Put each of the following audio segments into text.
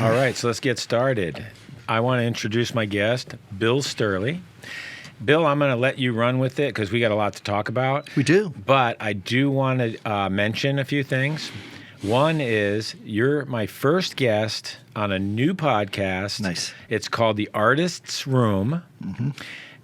All right, so let's get started. I want to introduce my guest, Bill Sturley. Bill, I'm going to let you run with it because we got a lot to talk about. We do. But I do want to mention a few things. One is you're my first guest on a new podcast. Nice. It's called The Artist's Room. Mm-hmm.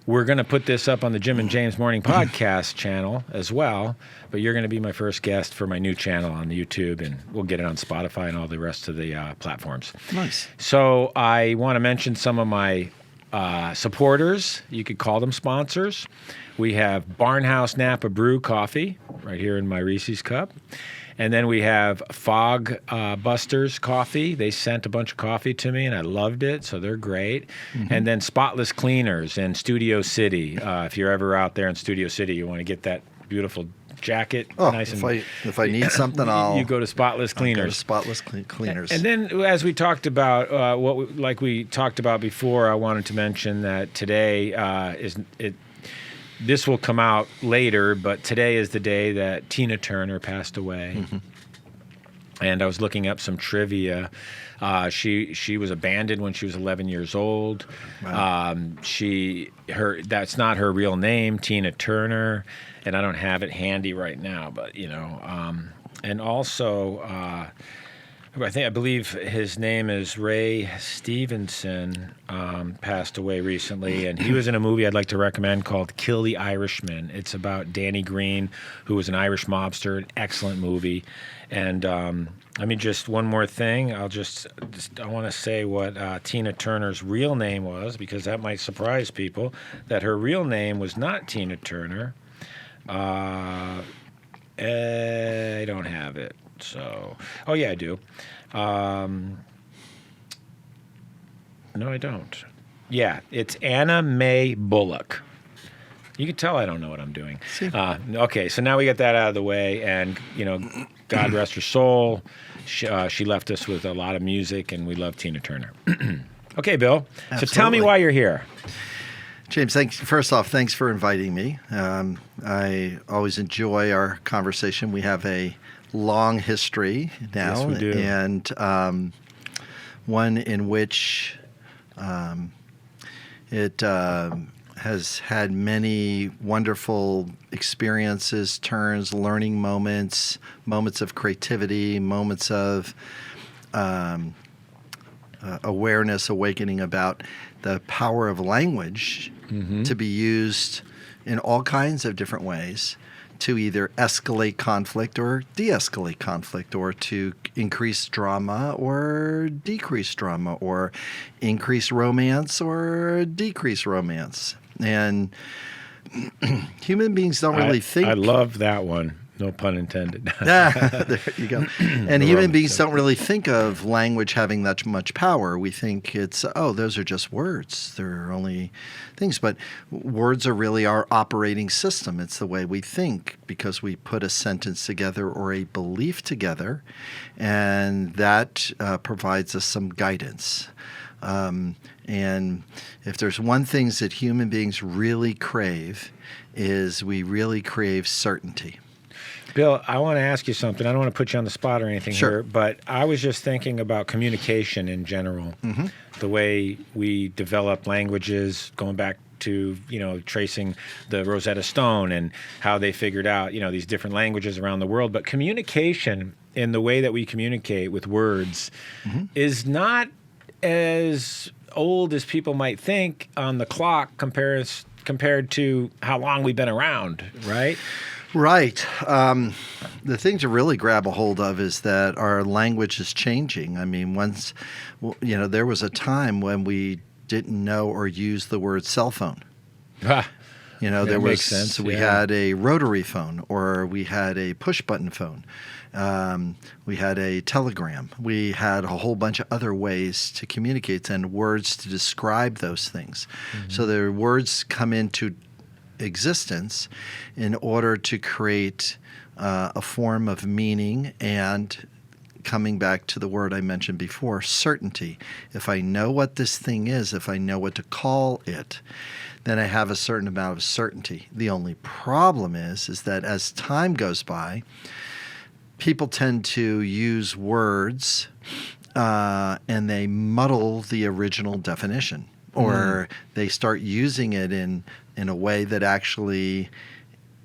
We're going to put this up on the Jim and James Morning Podcast channel as well, but you're going to be my first guest for my new channel on the YouTube, and we'll get it on Spotify and all the rest of the platforms. Nice. So I want to mention some of my supporters. You could call them sponsors. We have Barnhouse Napa Brew Coffee right here in my Reese's cup. And then we have Fog Busters Coffee. They sent a bunch of coffee to me, and I loved it, so they're great. Mm-hmm. And then Spotless Cleaners in Studio City. If you're ever out there in Studio City, you want to get that beautiful jacket. Nice if I need something, you go to Spotless Cleaners. I'll go to Spotless Cleaners. And then, as we talked about, like we talked about before, I wanted to mention that today this will come out later, but today is the day that Tina Turner passed away. Mm-hmm. And I was looking up some trivia. She was abandoned when she was 11 years old. Wow. That's not her real name, Tina Turner, and I don't have it handy right now. But and also I believe his name is Ray Stevenson. Passed away recently, and he was in a movie I'd like to recommend called Kill the Irishman. It's about Danny Green, who was an Irish mobster. An excellent movie. And just one more thing. I want to say what Tina Turner's real name was, because that might surprise people. That her real name was not Tina Turner. I don't have it. So, oh yeah, I do. No, I don't. Yeah, it's Anna Mae Bullock. You can tell I don't know what I'm doing. Okay, so now we got that out of the way, and God rest her soul. She left us with a lot of music, and we love Tina Turner. Okay, Bill. Absolutely. So tell me why you're here. James, first off, thanks for inviting me. I always enjoy our conversation. We have a long history now, yes, we do. And one in which it has had many wonderful experiences, turns, learning moments of creativity, moments of awareness, awakening about the power of language to be used in all kinds of different ways to either escalate conflict or de-escalate conflict, or to increase drama or decrease drama, or increase romance or decrease romance. And human beings don't really think. I love that one. No pun intended. There you go. And human beings don't really think of language having that much power. We think it's, those are just words. They're only things. But words are really our operating system. It's the way we think, because we put a sentence together or a belief together, and that provides us some guidance. And if there's one thing that human beings really crave, is we really crave certainty. Bill, I want to ask you something. I don't want to put you on the spot or anything Sure. here, but I was just thinking about communication in general. Mm-hmm. The way we develop languages, going back to, tracing the Rosetta Stone and how they figured out, these different languages around the world. But communication, in the way that we communicate with words, is not as old as people might think on the clock compared to how long we've been around, right? Right. The thing to really grab a hold of is that our language is changing. I mean, there was a time when we didn't know or use the word cell phone. There makes sense. So we had a rotary phone, or we had a push button phone. We had a telegram. We had a whole bunch of other ways to communicate and words to describe those things. Mm-hmm. So the words come into existence in order to create a form of meaning, and coming back to the word I mentioned before, certainty. If I know what this thing is, if I know what to call it, then I have a certain amount of certainty. The only problem is that as time goes by, people tend to use words and they muddle the original definition, or they start using it in a way that actually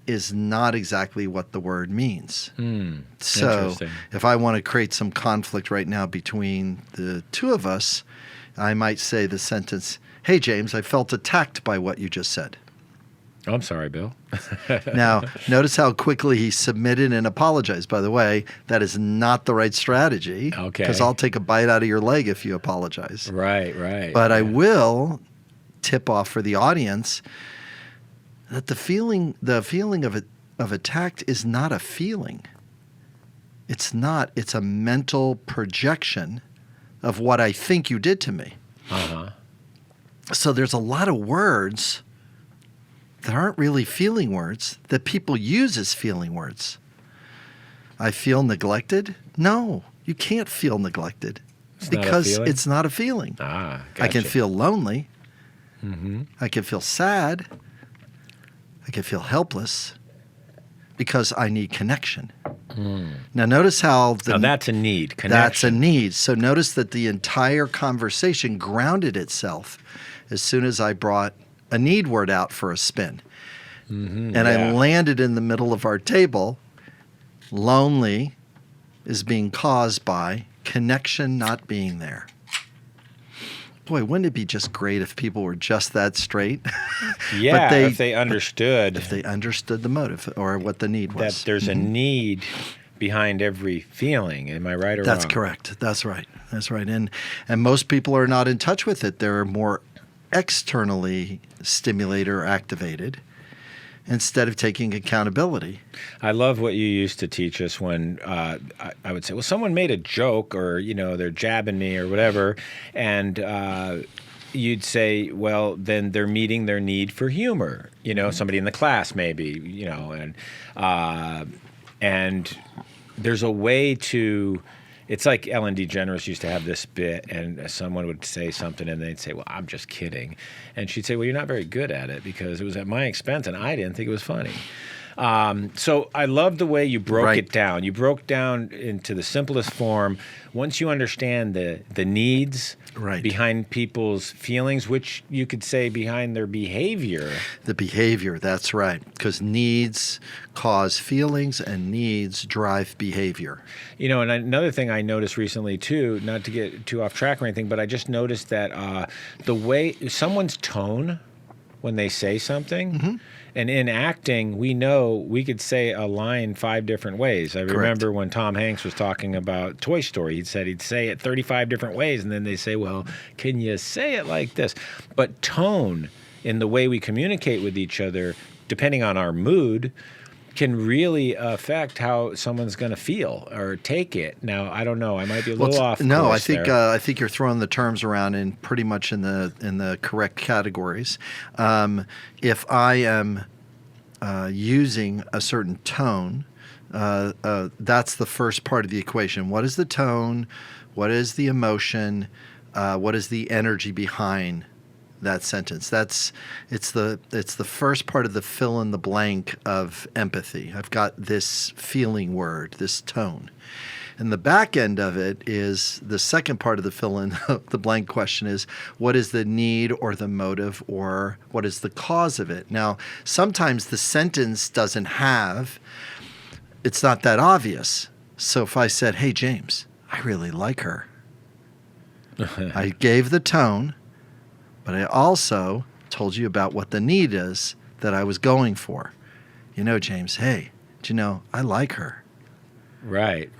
is not exactly what the word means. So Interesting. if I want to create some conflict right now between the two of us, I might say the sentence, "Hey, James, I felt attacked by what you just said." Oh, I'm sorry, Bill. Now, notice how quickly he submitted and apologized. By the way, that is not the right strategy. Okay. Because I'll take a bite out of your leg if you apologize. Right, right. But I will tip off for the audience that the feeling of attacked is not a feeling. It's not. It's a mental projection of what I think you did to me. Uh-huh. So there's a lot of words that aren't really feeling words that people use as feeling words. I feel neglected? No, you can't feel neglected It's not a because feeling? it's not a feeling. Ah, I can gotcha. feel lonely. Mm-hmm. I can feel sad. I can feel helpless because I need connection. Now, notice how Now that's a need. Connection. that's a need. So notice that the entire conversation grounded itself as soon as I brought a need word out for a spin. And I yeah. landed in the middle of our table. Lonely is being caused by connection not being there. Boy, wouldn't it be just great if people were just that straight? Yeah, they- if they understood If they understood the motive or what the need was. that there's a need behind every feeling. Am I right or That's wrong? correct. That's right. That's right. And most people are not in touch with it. They're more externally stimulated or activated instead of taking accountability. I love what you used to teach us when I would say, well, someone made a joke or, they're jabbing me or whatever. And you'd say, well, then they're meeting their need for humor. Somebody in the class maybe, and there's a way to. It's like Ellen DeGeneres used to have this bit, and someone would say something, and they'd say, well, I'm just kidding. And she'd say, well, you're not very good at it because it was at my expense, and I didn't think it was funny. So I love the way you broke Right. it down. You broke down into the simplest form. Once you understand the needs Right. behind people's feelings, which you could say behind their behavior. The behavior, that's right. Because needs cause feelings and needs drive behavior. And another thing I noticed recently too, not to get too off track or anything, but I just noticed that the way someone's tone when they say something, and in acting, we know we could say a line 5 different ways. I remember when Tom Hanks was talking about Toy Story, he'd say it 35 different ways, and then they say, well, can you say it like this? But tone in the way we communicate with each other, depending on our mood, can really affect how someone's going to feel or take it. Now, I don't know. I might be a little off. No, I course think there. I think you're throwing the terms around in pretty much in the correct categories. If I am using a certain tone, that's the first part of the equation. What is the tone? What is the emotion? What is the energy behind that sentence? It's the first part of the fill in the blank of empathy. I've got this feeling word, this tone. And the back end of it is the second part of the fill in the blank question is what is the need or the motive or what is the cause of it? Now, sometimes the sentence doesn't have, it's not that obvious. So if I said, hey, James, I really like her. I gave the tone, but I also told you about what the need is that I was going for. James, hey, do you know, I like her. Right.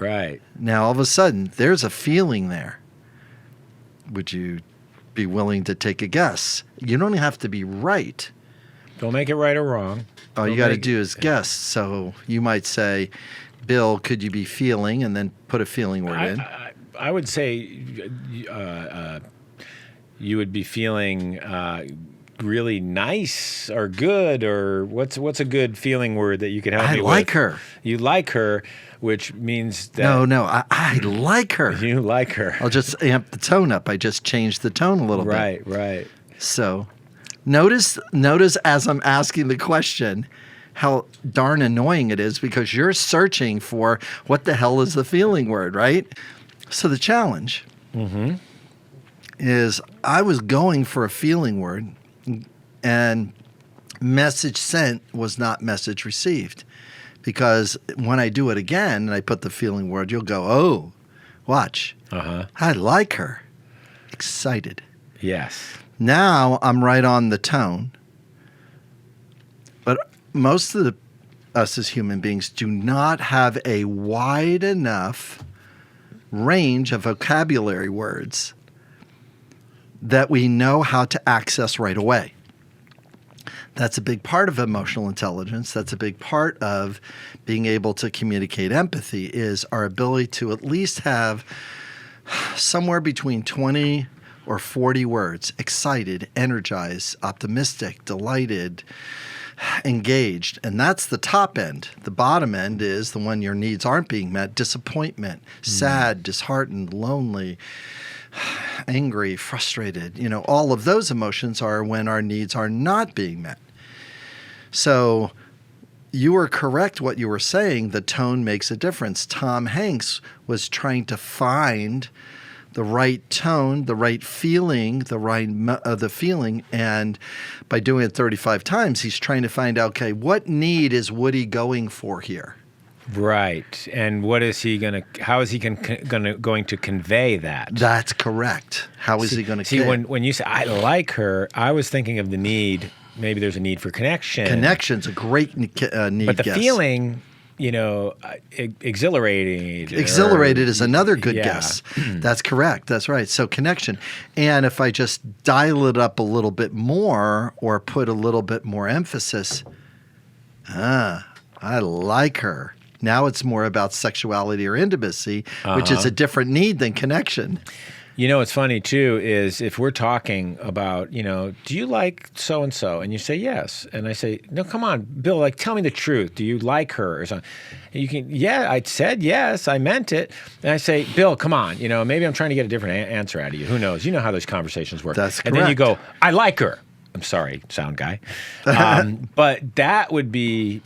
Now, all of a sudden, there's a feeling there. Would you be willing to take a guess? You don't have to be right. Don't make it right or wrong. All you Don't got to make- do is guess. So you might say, Bill, could you be feeling, and then put a feeling word in. I would say you would be feeling really nice or good, or what's a good feeling word that you could help I me with? like her. You like her, which means that No, I like her. you like her. I'll just amp the tone up. I just changed the tone a little bit. Right. So notice as I'm asking the question how darn annoying it is because you're searching for what the hell is the feeling word, right? So the challenge is I was going for a feeling word, and message sent was not message received. Because when I do it again and I put the feeling word, you'll go, oh, watch. I like her. Excited. Yes. Now I'm right on the tone. But most of us as human beings do not have a wide enough range of vocabulary words that we know how to access right away. That's a big part of emotional intelligence. That's a big part of being able to communicate empathy, is our ability to at least have somewhere between 20 or 40 words: excited, energized, optimistic, delighted, engaged. And that's the top end. The bottom end is the one your needs aren't being met: disappointment, sad, disheartened, lonely, angry, frustrated. All of those emotions are when our needs are not being met. So you were correct what you were saying. The tone makes a difference. Tom Hanks was trying to find the right tone, the right feeling, the feeling, and by doing it 35 times, he's trying to find out, okay, what need is Woody going for here? Right. And what is he going to, how is he going to convey that? That's correct. How is he going to see, when you say, I like her, I was thinking of the need. Maybe there's a need for connection. Connection's a great need. But the feeling, exhilarated. Exhilarated is another good guess. That's correct. That's right. So connection. And if I just dial it up a little bit more or put a little bit more emphasis, I like her. Now it's more about sexuality or intimacy, which is a different need than connection. What's funny too is if we're talking about, do you like so-and-so? And you say yes. And I say, no, come on, Bill, tell me the truth. Do you like her or something? And I said yes, I meant it. And I say, Bill, come on, maybe I'm trying to get a different answer out of you. Who knows? You know how those conversations work. That's correct. And then you go, I like her. I'm sorry, sound guy. But that would be,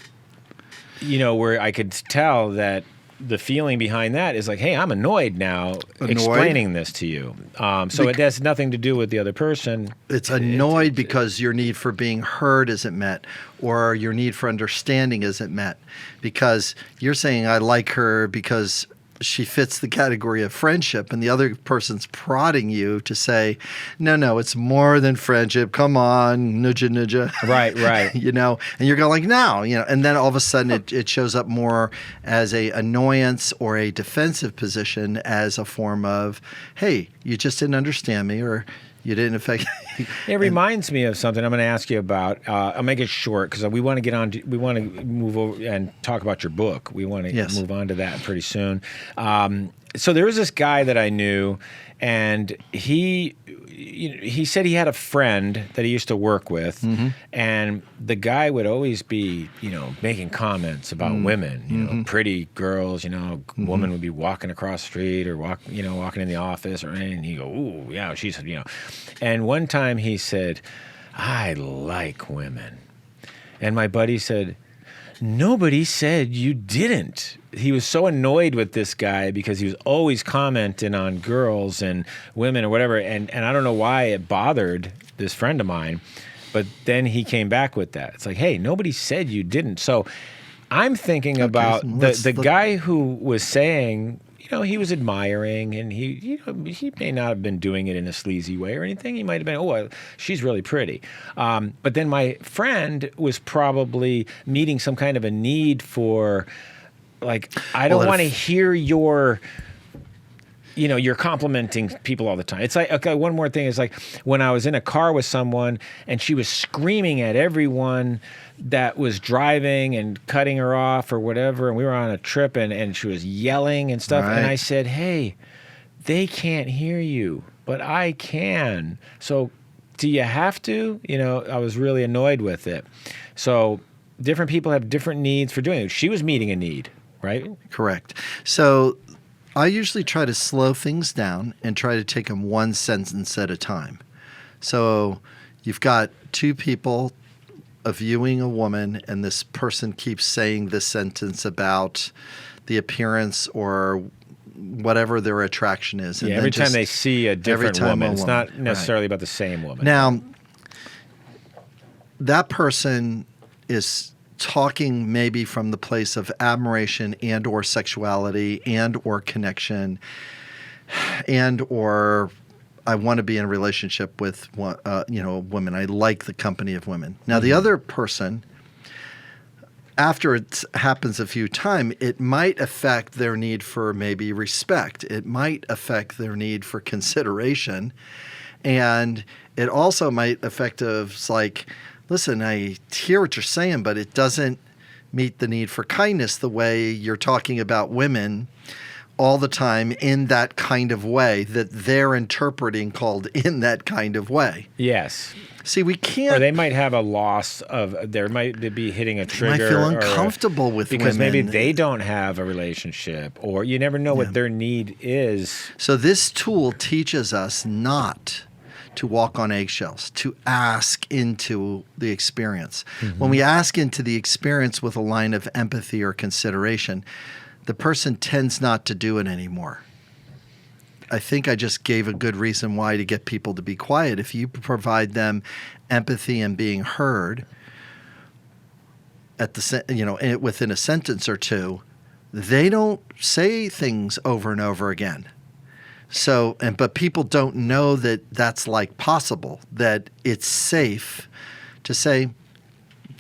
where I could tell that the feeling behind that is like, hey, I'm annoyed now explaining this to you. So it has nothing to do with the other person. It's annoyed because your need for being heard isn't met, or your need for understanding isn't met, because you're saying I like her because she fits the category of friendship, and the other person's prodding you to say, no, it's more than friendship. Come on, nudja. Right. And you're going like, no, and then all of a sudden it shows up more as a annoyance or a defensive position, as a form of, hey, you just didn't understand me, or you didn't affect. It reminds me of something I'm going to ask you about. I'll make it short because we want to move over and talk about your book. We want to move on to that pretty soon. So there was this guy that I knew, and he said he had a friend that he used to work with, and the guy would always be, making comments about women, pretty girls, woman would be walking across the street or walking in the office, and he'd go, ooh, yeah, she's, And one time he said, I like women. And my buddy said, nobody said you didn't. He was so annoyed with this guy because he was always commenting on girls and women or whatever. And I don't know why it bothered this friend of mine, but then he came back with that. It's like, hey, nobody said you didn't. So I'm thinking about the guy who was saying, he was admiring, and he may not have been doing it in a sleazy way or anything. He might have been, she's really pretty. But then my friend was probably meeting some kind of a need for, I don't want to hear you're complimenting people all the time. It's like, okay, one more thing is like when I was in a car with someone and she was screaming at everyone that was driving and cutting her off or whatever, and we were on a trip and she was yelling and stuff. Right. And I said, hey, they can't hear you, but I can. So do you have to? I was really annoyed with it. So different people have different needs for doing it. She was meeting a need, right? Correct. So I usually try to slow things down and try to take them one sentence at a time. So you've got two people viewing a woman, and this person keeps saying this sentence about the appearance or whatever their attraction is. And Yeah, then every time just they see a different time a woman, it's woman, not necessarily about the same woman. Now, that person is talking maybe from the place of admiration and or sexuality and or connection and or I want to be in a relationship with women. I like the company of women. Now, the other person, after it happens a few times, it might affect their need for maybe respect. It might affect their need for consideration. And it also might affect of like, listen, I hear what you're saying, but it doesn't meet the need for kindness the way you're talking about women all the time in that kind of way that they're interpreting called in that kind of way. Yes. See, we can't. Or they might have a loss of, there might be hitting a trigger. Might feel uncomfortable with because women. maybe they don't have a relationship, or you never know what their need is. So this tool teaches us not to walk on eggshells, to ask into the experience. When we ask into the experience with a line of empathy or consideration, the person tends not to do it anymore. I think I just gave a good reason why to get people to be quiet. If you provide them empathy and being heard at the within a sentence or two, they don't say things over and over again. So, but people don't know that that's like possible, that it's safe to say,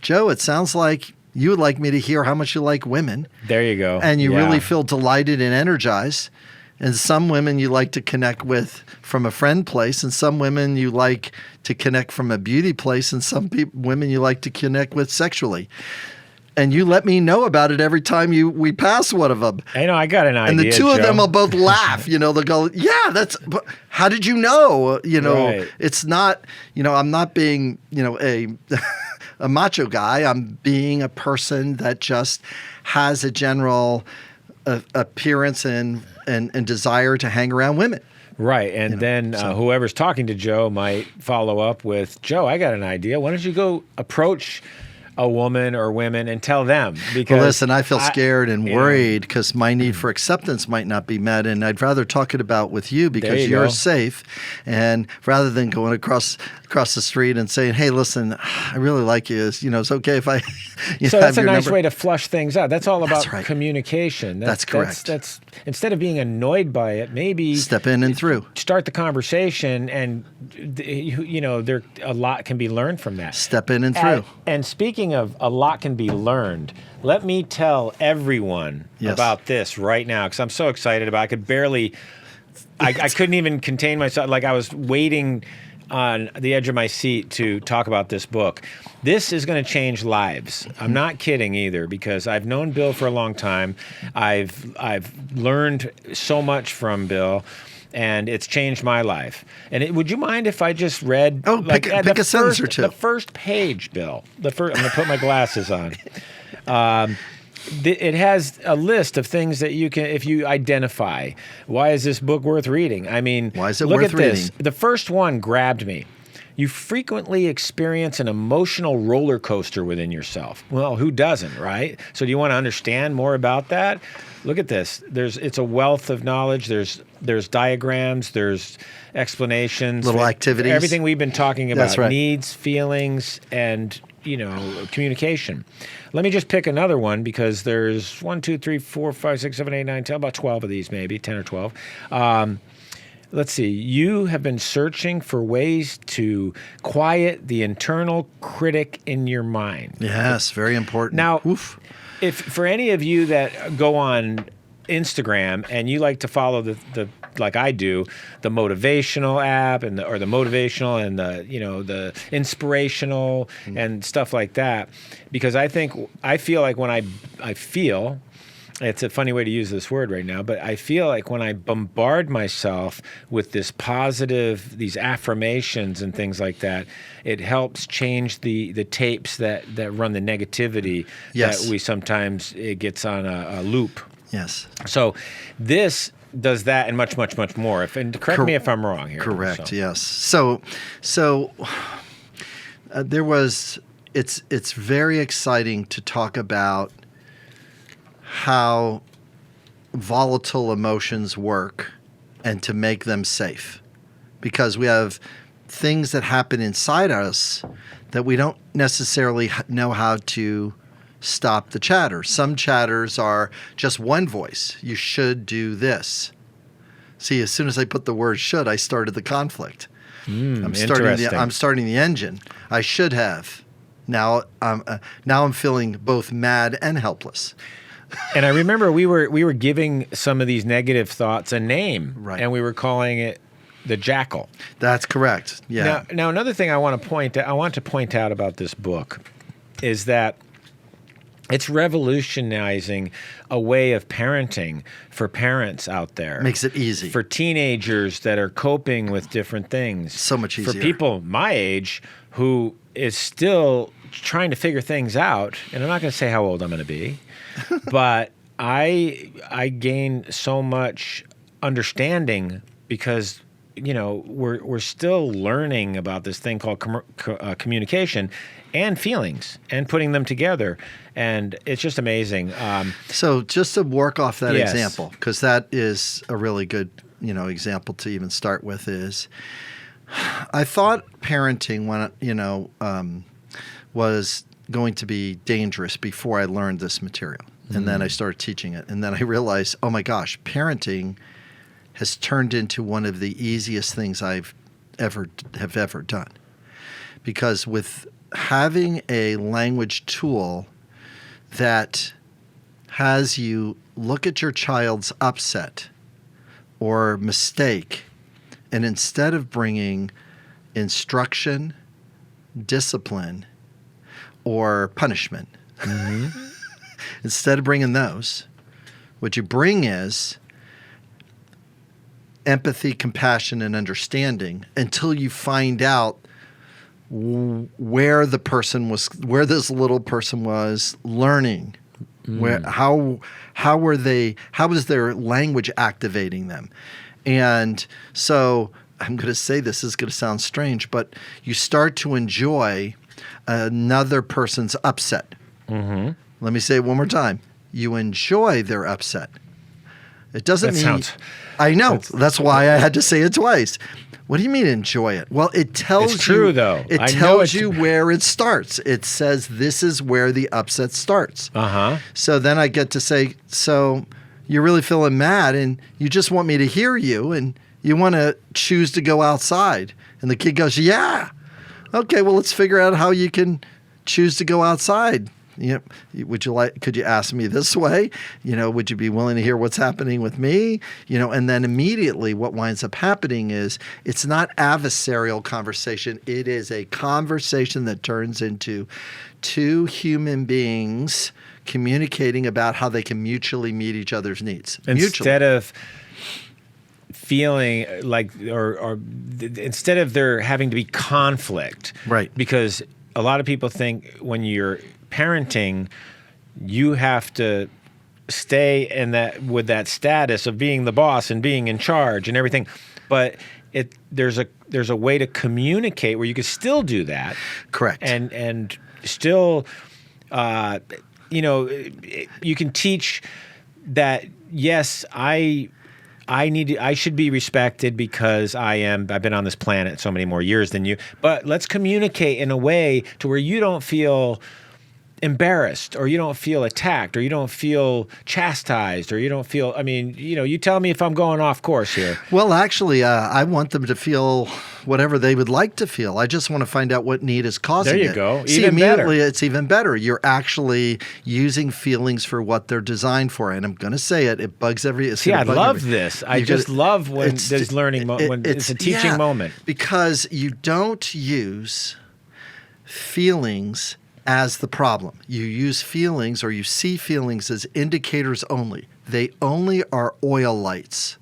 Joe, it sounds like you would like me to hear how much you like women. There you go. And you Yeah. really feel delighted and energized. And some women you like to connect with from a friend place, and some women you like to connect from a beauty place, and some women you like to connect with sexually. And you let me know about it every time we pass one of them. I know, I got an idea. And the two of Joe. them will both laugh. They'll go, yeah, but how did you know? Right. It's not, I'm not being, a macho guy. I'm being a person that just has a general appearance and desire to hang around women. Right. And then whoever's talking to Joe might follow up with, Joe, I got an idea. Why don't you go approach a woman or women and tell them? Because well, listen, I feel scared and worried because my need for acceptance might not be met, and I'd rather talk it about with you because you're safe, and rather than going across the street and saying, "Hey, listen, I really like you. It's okay if I." So that's a nice way to flush things out. That's all about communication. That's correct. That's instead of being annoyed by it, maybe step in and through. Start the conversation, and there a lot can be learned from that. Step in and through. And speaking of a lot can be learned, let me tell everyone about this right now because I'm so excited about it. I could barely, I couldn't even contain myself. Like I was waiting on the edge of my seat to talk about this book. This is going to change lives. I'm not kidding either because I've known Bill for a long time. I've learned so much from Bill. And it's changed my life. And would you mind if I just read? Oh, pick a sentence or two. The first page, Bill. I'm going to put my glasses on. It has a list of things that you can, if you identify. Why is this book worth reading? I mean, why is it look worth at this. reading? The first one grabbed me. You frequently experience an emotional roller coaster within yourself. Well, who doesn't, right? So do you want to understand more about that? Look at this. It's a wealth of knowledge. There's diagrams, there's explanations, little activities. Everything we've been talking about. That's right. Needs, feelings, and communication. Let me just pick another one because there's 1, 2, 3, 4, 5, 6, 7, 8, 9, 10, about 12 of these maybe, 10 or 12. Let's see. You have been searching for ways to quiet the internal critic in your mind. Yes, very important. Now, if for any of you that go on Instagram and you like to follow the like I do, the motivational app and the motivational and the inspirational and stuff like that, because I feel like when I feel. It's a funny way to use this word right now, but I feel like when I bombard myself with these affirmations and things like that, it helps change the tapes that run the negativity that we sometimes, it gets on a loop. Yes. So this does that and much, much, much more. And correct me if I'm wrong here. Correct, yes. So it's very exciting to talk about how volatile emotions work and to make them safe, because we have things that happen inside us that we don't necessarily know how to stop the chatter. Some chatters are just one voice. You should do this. See, as soon as I put the word should, I started the conflict. I'm starting the engine. I should have. Now I'm feeling both mad and helpless. And I remember we were giving some of these negative thoughts a name, Right. and we were calling it the jackal. That's correct. Yeah. Now another thing I want to point out about this book is that it's revolutionizing a way of parenting for parents out there. Makes it easy. For teenagers that are coping with different things. So much easier. For people my age who is still trying to figure things out, and I'm not going to say how old I'm going to be, but I gain so much understanding because we're still learning about this thing called communication and feelings and putting them together, and it's just amazing. So just to work off that Yes. example, because that is a really good example to even start with, is I thought parenting was going to be dangerous before I learned this material, and then I started teaching it, and then I realized, oh my gosh, parenting has turned into one of the easiest things I've ever done, because with having a language tool that has you look at your child's upset or mistake, and instead of bringing instruction, discipline, or punishment, instead of bringing those, what you bring is empathy, compassion, and understanding until you find out where this little person was learning, how was their language activating them. And so I'm going to say this is going to sound strange, but you start to enjoy another person's upset. Let me say it one more time. You enjoy their upset. It doesn't mean... I know. That's why I had to say it twice. What do you mean enjoy it? Well, it tells It's true, though. It tells you where it starts. It says this is where the upset starts. So then I get to say, so you're really feeling mad and you just want me to hear you and you want to choose to go outside. And the kid goes, yeah. Okay, well, let's figure out how you can choose to go outside. Could you ask me this way? Would you be willing to hear what's happening with me? And then immediately what winds up happening is it's not adversarial conversation. It is a conversation that turns into two human beings communicating about how they can mutually meet each other's needs. Instead of feeling like, or instead of there having to be conflict. Right. Because a lot of people think when you're parenting, you have to stay with that status of being the boss and being in charge and everything. But there's a way to communicate where you can still do that. Correct. And still, you can teach that. Yes, I should be respected because I've been on this planet so many more years than you. But let's communicate in a way to where you don't feel embarrassed, or you don't feel attacked, or you don't feel chastised, or you don't feel, you tell me if I'm going off course here. Well, actually, I want them to feel whatever they would like to feel. I just want to find out what need is causing it. There you go. See, Even immediately better. It's even better. You're actually using feelings for what they're designed for. And I'm going to say it. It bugs every... See, I love this. I just love when there's learning, when it's a teaching moment. Because you don't use feelings as the problem. You use feelings, or you see feelings as indicators only. They only are oil lights.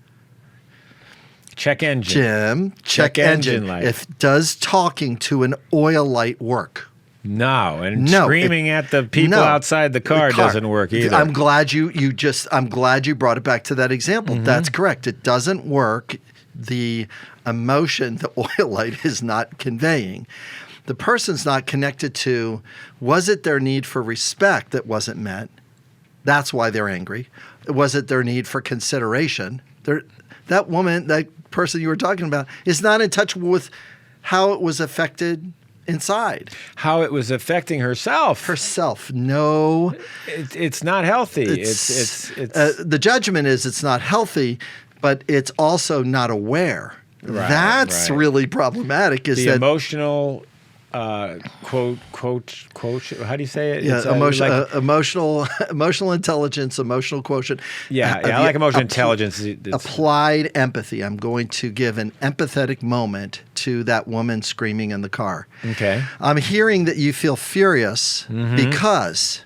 Check engine. Jim, check engine light. Does talking to an oil light work? No, and screaming at the people outside the car doesn't work either. I'm glad you brought it back to that example. That's correct. It doesn't work. The emotion the oil light is not conveying. The person's not connected to, was it their need for respect that wasn't met? That's why they're angry. was it their need for consideration? That woman, that person you were talking about, is not in touch with how it was affected inside. How it was affecting herself. No. It's not healthy. It's The judgment is it's not healthy, but it's also not aware. Right, That's right. really problematic. Is the that emotional quote? How do you say it? yeah, It's, emotional intelligence, emotional quotient. I like emotional intelligence. It's- Applied empathy. I'm going to give an empathetic moment to that woman screaming in the car. Okay. I'm hearing that you feel furious because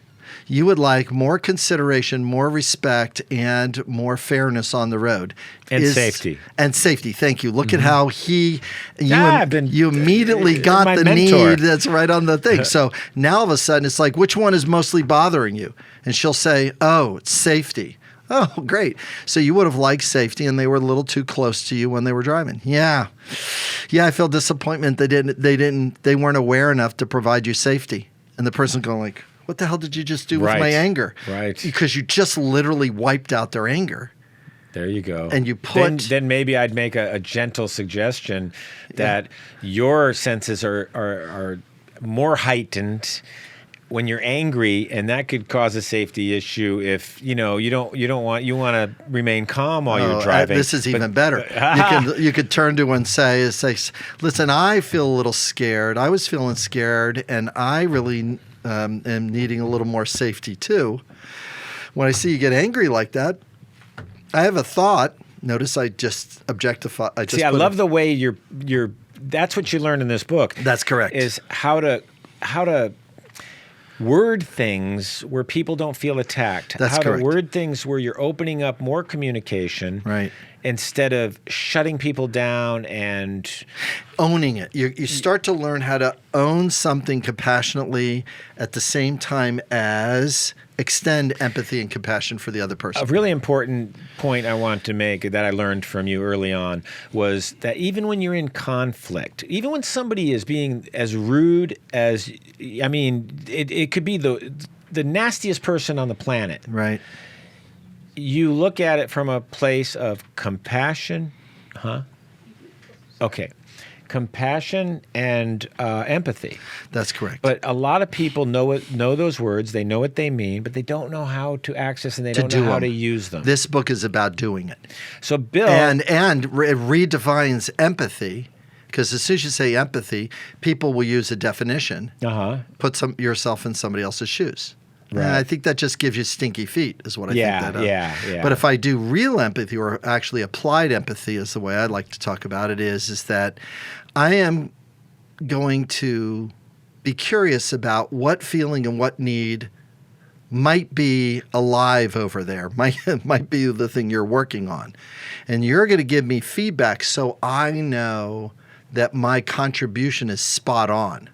you would like more consideration, more respect, and more fairness on the road. And safety. And safety. Thank you. Look at how you you're immediately got my the mentor. need that's right on the thing. So now all of a sudden it's like, which one is mostly bothering you? And she'll say, oh, it's safety. Oh, great. So you would have liked safety and they were a little too close to you when they were driving. Yeah. I feel disappointment they weren't aware enough to provide you safety. And the person going like, what the hell did you just do with my anger? Right. Because you just literally wiped out their anger. There you go. And you put... Then maybe I'd make a gentle suggestion that your senses are more heightened when you're angry, and that could cause a safety issue if you want to remain calm while you're driving. This is even better. You could turn to and say, listen, I feel a little scared. I was feeling scared, and I really am needing a little more safety too. When I see you get angry like that, I have a thought. Notice I just objectify. I love the way you're. That's what you learned in this book. That's correct. Is how to word things where people don't feel attacked. That's how correct. To word things where you're opening up more communication, right? Instead of shutting people down and owning it. You start to learn how to own something compassionately at the same time as extend empathy and compassion for the other person. A really important point I want to make that I learned from you early on was that even when you're in conflict, even when somebody is being as rude as, it could be the nastiest person on the planet. Right. You look at it from a place of compassion, Okay. Compassion and empathy. That's correct. But a lot of people know those words. They know what they mean, but they don't know how to access and they don't know how to use them. This book is about doing it. So Bill... And it redefines empathy, because as soon as you say empathy, people will use a definition. Put yourself in somebody else's shoes. Right. I think that just gives you stinky feet, is what I think that is. Yeah. But if I do real empathy, or actually applied empathy is the way I like to talk about it, is that I am going to be curious about what feeling and what need might be alive over there, might be the thing you're working on. And you're going to give me feedback so I know that my contribution is spot on.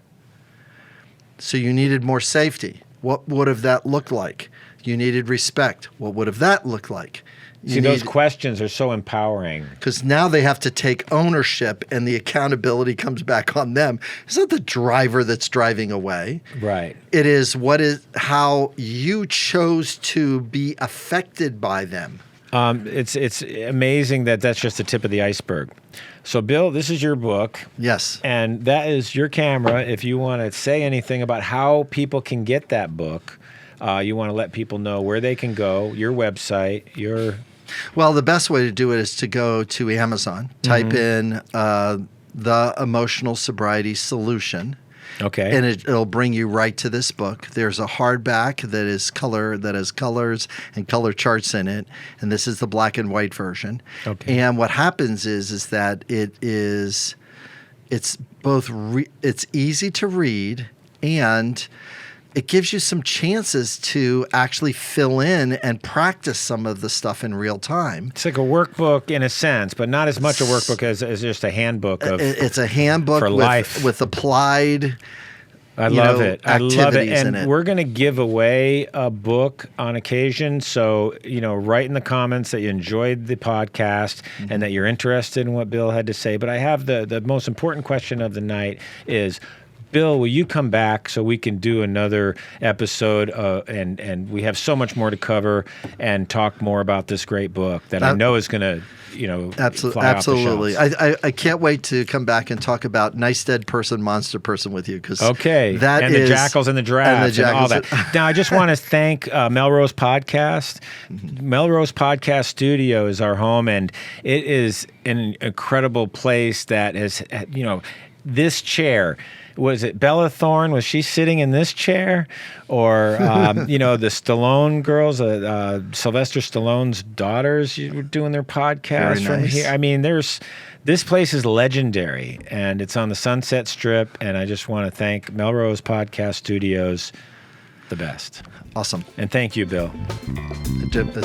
So you needed more safety. What would have that looked like? You needed respect. What would have that looked like? Those questions are so empowering. Because now they have to take ownership and the accountability comes back on them. It's not the driver that's driving away. Right. It is how you chose to be affected by them. It's amazing that's just the tip of the iceberg. So, Bill, this is your book. Yes. And that is your camera. If you want to say anything about how people can get that book, you want to let people know where they can go, your website, Well, the best way to do it is to go to Amazon, type in The Emotional Sobriety Solution. Okay. And it'll bring you right to this book. There's a hardback that has colors and color charts in it, and this is the black and white version. Okay. And what happens is that it's both it's easy to read, and it gives you some chances to actually fill in and practice some of the stuff in real time. It's like a workbook in a sense, but not as much a workbook as just a handbook of. It's a handbook for life with applied. I love it. Activities And in it. we're going to give away a book on occasion. So, write in the comments that you enjoyed the podcast and that you're interested in what Bill had to say. But I have the most important question of the night is, Bill, will you come back so we can do another episode? And we have so much more to cover and talk more about this great book that I know is going to, fly off the shelves. I can't wait to come back and talk about Nice Dead Person, Monster Person with you, because the jackals and the giraffes and all that. Now, I just want to thank Melrose Podcast. Melrose Podcast Studio is our home, and it is an incredible place that has, this chair. Was it Bella Thorne? Was she sitting in this chair? Or, the Stallone girls, Sylvester Stallone's daughters were doing their podcast from here. I mean, this place is legendary, and it's on the Sunset Strip, and I just want to thank Melrose Podcast Studios, the best. Awesome. And thank you, Bill.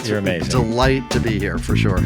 You're amazing. Delight to be here, for sure.